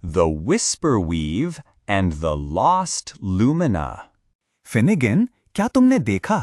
The Whisperweave and the Lost Lumina. फिनिगन, क्या तुमने देखा?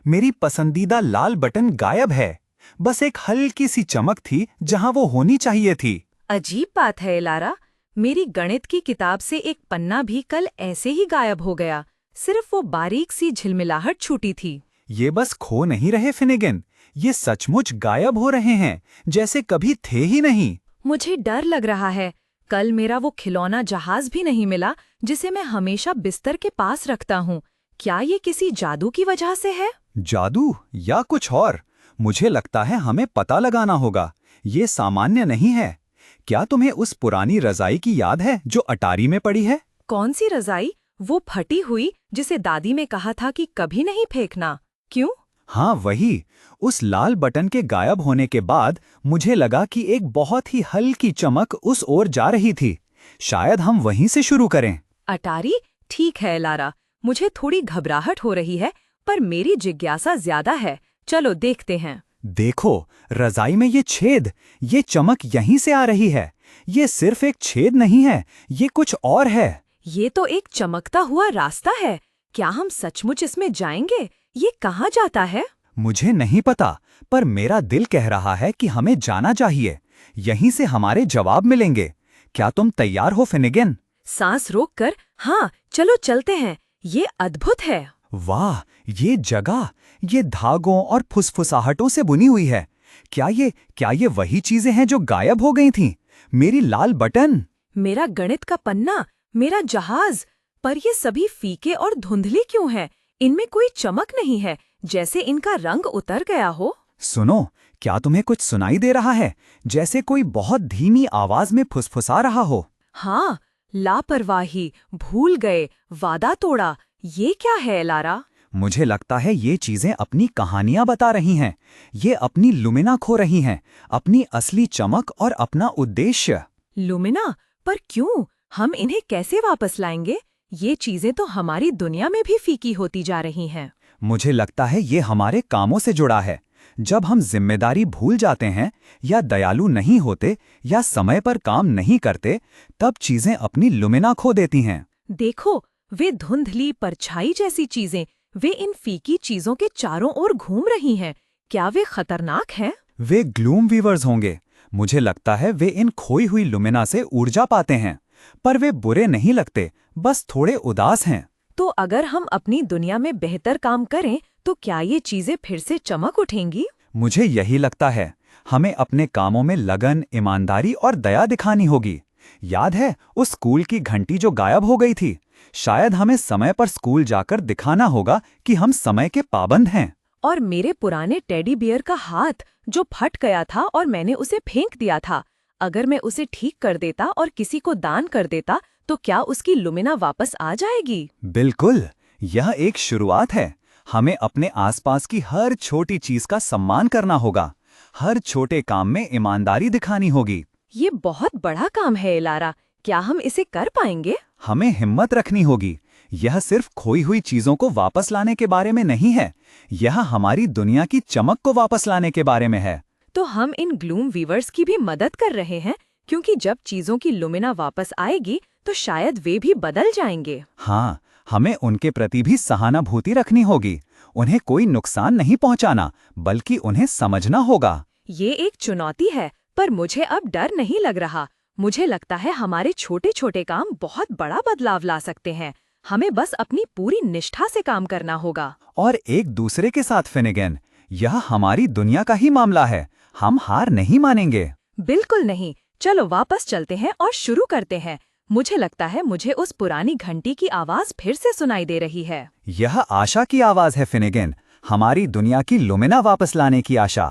मेरी पसंदीदा लाल बटन गायब है। बस एक हल्की सी चमक थी जहां वो होनी चाहिए थी। अजीब बात है लारा, मेरी गणित की किताब से एक पन्ना भी कल ऐसे ही गायब हो गया। सिर्फ वो बारीक सी झिलमिलाहट छूटी थी। ये बस खो नहीं रहे फिनिगन, ये सचमुच गायब हो रहे हैं, जैसे कभी थे ही नहीं। मुझे डर लग रहा है, कल मेरा वो खिलौना जहाज भी नहीं मिला जिसे मैं हमेशा बिस्तर के पास रखता हूँ। क्या ये किसी जादू की वजह से है? जादू या कुछ और? मुझे लगता है हमें पता लगाना होगा। ये सामान्य नहीं है। क्या तुम्हें उस पुरानी रजाई की याद है जो अटारी में पड़ी है? कौन सी रजाई? वो फटी हुई जिसे दादी ने कहा था कि कभी नहीं फेंकना। क्यों? हाँ वही। उस लाल बटन के गायब होने के बाद मुझे लगा कि एक बहुत ही हल्की चमक उस ओर जा रही थी। शायद हम वहीं से शुरू करें। अटारी? ठीक है लारा, मुझे थोड़ी घबराहट हो रही है, पर मेरी जिज्ञासा ज्यादा है। चलो देखते हैं। देखो, रजाई में ये छेद, ये चमक यहीं से आ रही है। ये सिर्फ एक छेद नहीं है, ये कुछ और है। ये तो एक चमकता हुआ रास्ता है। क्या हम सचमुच इसमें जाएंगे? ये कहाँ जाता है? मुझे नहीं पता, पर मेरा दिल कह रहा है कि हमें जाना चाहिए। यहीं से हमारे जवाब मिलेंगे। क्या तुम तैयार हो फिनिगन? सांस रोककर हाँ, चलो चलते हैं। ये अद्भुत है। वाह, ये जगह, ये धागों और फुसफुसाहटों से बुनी हुई है। क्या ये वही चीजें हैं जो गायब हो गई थीं? मेरी लाल बटन, मेरा गणित का पन्ना, मेरा जहाज। पर ये सभी फीके और धुंधली क्यों हैं? इनमें कोई चमक नहीं है, जैसे इनका रंग उतर गया हो। सुनो, क्या तुम्हें कुछ सुनाई दे रहा है? जैसे कोई बहुत धीमी आवाज में फुसफुसा रहा हो। हाँ, लापरवाही, भूल गए, वादा तोड़ा। ये क्या है लारा? मुझे लगता है ये चीजें अपनी कहानियां बता रही हैं। ये अपनी लुमिना खो रही हैं, अपनी असली चमक और अपना उद्देश्य। लुमिना? पर क्यों? हम इन्हें कैसे वापस लाएंगे? ये चीजें तो हमारी दुनिया में भी फीकी होती जा रही हैं। मुझे लगता है ये हमारे कामों से जुड़ा है। जब हम जिम्मेदारी भूल जाते हैं, या दयालु नहीं होते, या समय पर काम नहीं करते, तब चीजें अपनी लुमिना खो देती हैं। देखो, वे धुंधली परछाई जैसी चीजें, वे इन फीकी चीजों के चारों ओर घूम रही हैं। क्या वे खतरनाक हैं? वे ग्लूम वीवर्स होंगे। मुझे लगता है वे इन खोई हुई लुमिना से ऊर्जा पाते हैं। पर वे बुरे नहीं लगते, बस थोड़े उदास हैं। तो अगर हम अपनी दुनिया में बेहतर काम करें, तो क्या ये चीजें फिर से चमक उठेंगी? मुझे यही लगता है। हमें अपने कामों में लगन, ईमानदारी और दया दिखानी होगी। याद है उस स्कूल की घंटी जो गायब हो गई थी? शायद हमें समय पर स्कूल जाकर दिखाना होगा कि हम समय के पाबंद हैं। और मेरे पुराने टेडी बियर का हाथ जो फट गया था और मैंने उसे फेंक दिया था, अगर मैं उसे ठीक कर देता और किसी को दान कर देता, तो क्या उसकी लुमिना वापस आ जाएगी? बिल्कुल, यह एक शुरुआत है। हमें अपने आसपास की हर छोटी चीज का सम्मान करना होगा। हर छोटे काम में ईमानदारी दिखानी होगी। ये बहुत बड़ा काम है लारा, क्या हम इसे कर पाएंगे? हमें हिम्मत रखनी होगी। यह सिर्फ खोई हुई चीजों को वापस लाने के बारे में नहीं है, यह हमारी दुनिया की चमक को वापस लाने के बारे में है। तो हम इन ग्लूम वीवर्स की भी मदद कर रहे हैं, क्योंकि जब चीजों की लुमिना वापस आएगी तो शायद वे भी बदल जाएंगे। हाँ, हमें उनके प्रति भी सहानुभूति रखनी होगी। उन्हें कोई नुकसान नहीं पहुंचाना, बल्कि उन्हें समझना होगा। ये एक चुनौती है, पर मुझे अब डर नहीं लग रहा। मुझे लगता है हमारे छोटे छोटे काम बहुत बड़ा बदलाव ला सकते हैं। हमें बस अपनी पूरी निष्ठा से काम करना होगा। और एक दूसरे के साथ फिनिगन, यह हमारी दुनिया का ही मामला है। हम हार नहीं मानेंगे। बिल्कुल नहीं। चलो वापस चलते हैं और शुरू करते हैं। मुझे लगता है मुझे उस पुरानी घंटी की आवाज फिर से सुनाई दे रही है। यह आशा की आवाज है फिनिगन, हमारी दुनिया की लुमिना वापस लाने की आशा।